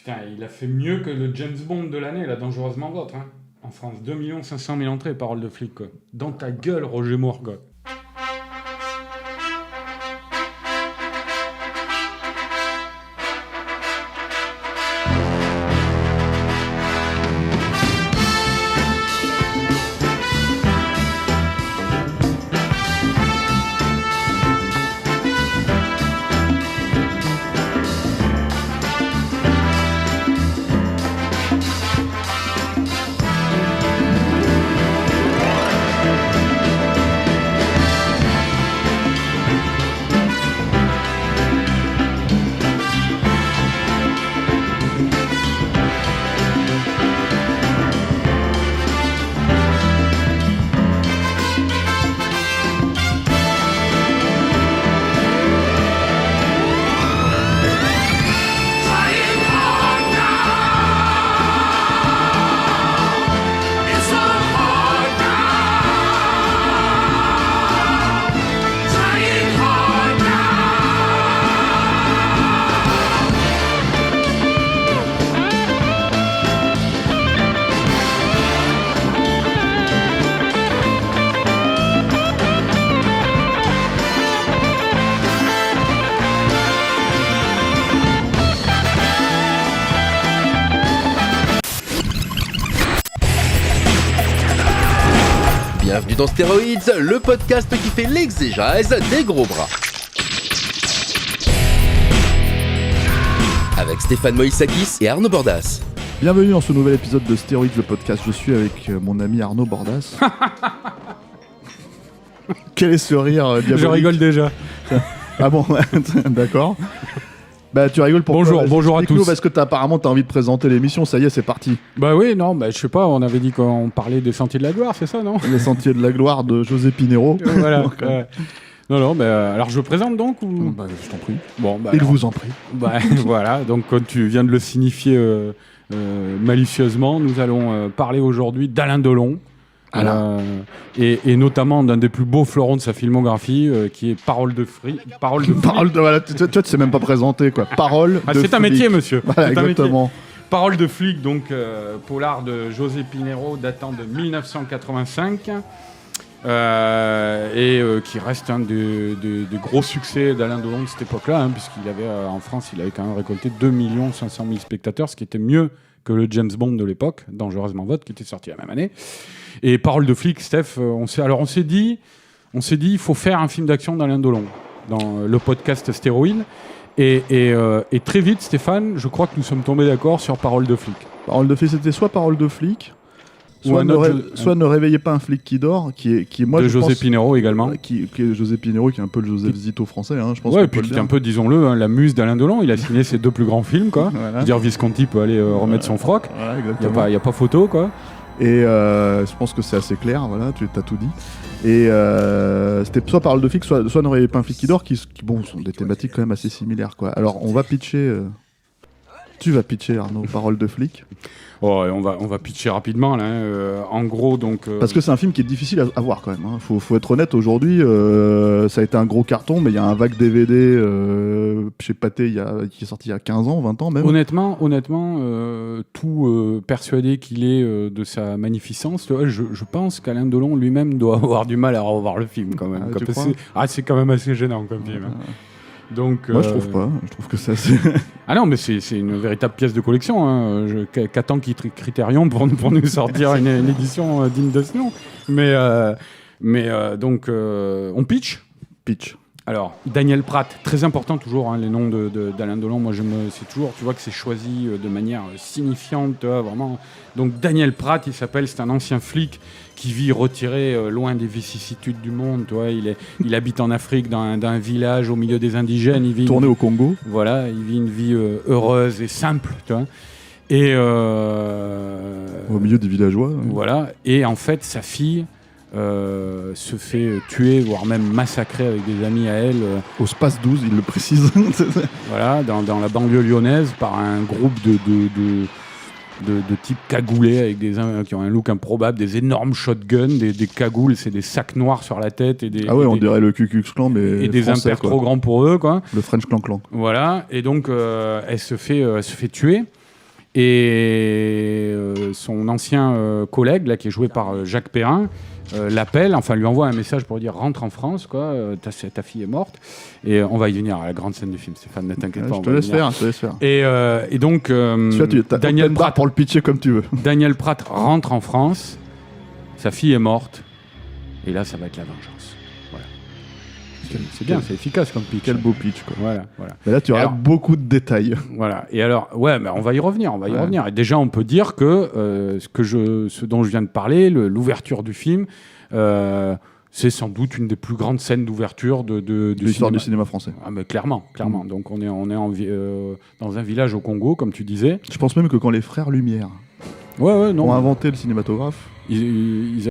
Putain, il a fait mieux que le James Bond de l'année, là, Dangereusement Vôtre. Hein. En France, 2 500 000 entrées, Parole de flic, quoi. Dans ta gueule, Roger Moore, quoi. Bienvenue dans Stéroïdes, le podcast qui fait l'exégèse des gros bras. Avec Stéphane Moïsakis et Arnaud Bordas. Bienvenue dans ce nouvel épisode de Stéroïdes, le podcast. Je suis avec mon ami Arnaud Bordas. Quel est ce rire diabolique ? Je rigole déjà. Ah bon, d'accord. Bah tu rigoles pour bonjour à tous. Parce que apparemment t'as envie de présenter l'émission, ça y est, c'est parti. Bah oui, non, bah je sais pas, on avait dit qu'on parlait des Sentiers de la Gloire, c'est ça, non ? Les Sentiers de la Gloire de José Pinheiro. Voilà. Non, bah alors je présente donc ou... Bah je t'en prie. Bon, bah, Il vous en prie. Bah voilà, donc comme tu viens de le signifier malicieusement, nous allons parler aujourd'hui d'Alain Delon. Et notamment d'un des plus beaux fleurons de sa filmographie, qui est Parole de flic. Voilà, toi tu sais même pas présenter quoi. Parole de c'est flic. un métier, monsieur. Voilà, c'est exactement. Parole de flic, donc polar de José Pinheiro datant de 1985. Qui reste un des gros succès d'Alain Delon de cette époque-là, hein, puisqu'il avait en France, il avait quand même récolté 2 500 000 spectateurs, ce qui était mieux que le James Bond de l'époque, Dangereusement Vôtre, qui était sorti la même année. Et Parole de flic, Steph, on s'est dit, il faut faire un film d'action d'Alain Delon dans le podcast Stéroïdes. Et très vite, Stéphane, je crois que nous sommes tombés d'accord sur Parole de flic. Parole de flic, c'était soit Parole de flic, soit ne réveillez pas un flic qui dort, qui est moi de je José pense, Pinheiro également. Qui est José Pinheiro, qui est un peu le Joseph Zito français, hein, je pense. Ouais, et puis qui est un peu, disons-le, hein, la muse d'Alain Delon. Il a signé ses 2 plus grands films, quoi. Voilà. Je veux dire, Visconti peut aller remettre son froc. Voilà, exactement. Il y a pas photo, quoi. Et je pense que c'est assez clair, voilà, tu as tout dit. Et c'était soit Parole de flic, soit ne réveillez pas un flic qui dort, qui bon, sont des thématiques quand même assez similaires, quoi. Alors on va pitcher. Tu vas pitcher, Arnaud, Parole de flic. Oh, on va pitcher rapidement là. En gros, donc. Parce que c'est un film qui est difficile à voir quand même. Hein. Faut être honnête. Aujourd'hui, ça a été un gros carton, mais il y a un vague DVD chez Pathé qui est sorti il y a 15 ans, 20 ans même. Honnêtement, tout persuadé qu'il est de sa magnificence, je pense qu'Alain Delon lui-même doit avoir du mal à revoir le film quand même. Tu crois ? C'est quand même assez gênant comme film. Donc, moi, je trouve pas. Je trouve que c'est assez. Ah non, mais c'est une véritable pièce de collection. Hein. Qu'attend Criterion pour nous sortir une édition digne de ce nom. Donc, on pitch. Alors, Daniel Pratt, très important toujours, hein, les noms d'Alain Delon. Moi, c'est toujours, tu vois que c'est choisi de manière signifiante, tu vois, vraiment. Donc, Daniel Pratt, c'est un ancien flic qui vit retiré loin des vicissitudes du monde, tu vois. Il habite en Afrique, dans un village au milieu des indigènes. Tourné au Congo. Voilà, il vit une vie heureuse et simple, tu vois. Et au milieu des villageois. Voilà. Et en fait, sa fille se fait tuer, voire même massacrer avec des amis à elle. Au Space 12, il le précise. Voilà, dans la banlieue lyonnaise, par un groupe de types cagoulés avec qui ont un look improbable, des énormes shotguns, des cagoules, c'est des sacs noirs sur la tête et des. Ah ouais, on dirait le Ku Klux Klan, mais et des français, impairs trop grands pour eux, quoi. Le French Clan. Voilà, et donc elle se fait tuer. Et son ancien collègue, là, qui est joué par Jacques Perrin, l'appelle, enfin lui envoie un message pour lui dire rentre en France, quoi, ta fille est morte. Et on va y venir à la grande scène du film, Stéphane, ne t'inquiète pas. Je te laisse faire. Et donc, T'as Daniel Pratt, pour le pitcher comme tu veux. Daniel Pratt rentre en France, sa fille est morte, et là, ça va être la vengeance. Voilà. C'est bien, c'est efficace comme pitch. Quel beau pitch, quoi. Voilà. Mais là, tu auras beaucoup de détails. Voilà. Et alors, mais on va y revenir, Et déjà, on peut dire que ce dont je viens de parler, l'ouverture du film, c'est sans doute une des plus grandes scènes d'ouverture de l'histoire du cinéma français. Ah, mais clairement. Donc, on est dans un village au Congo, comme tu disais. Je pense même que quand les frères Lumière non. ont inventé le cinématographe, Ils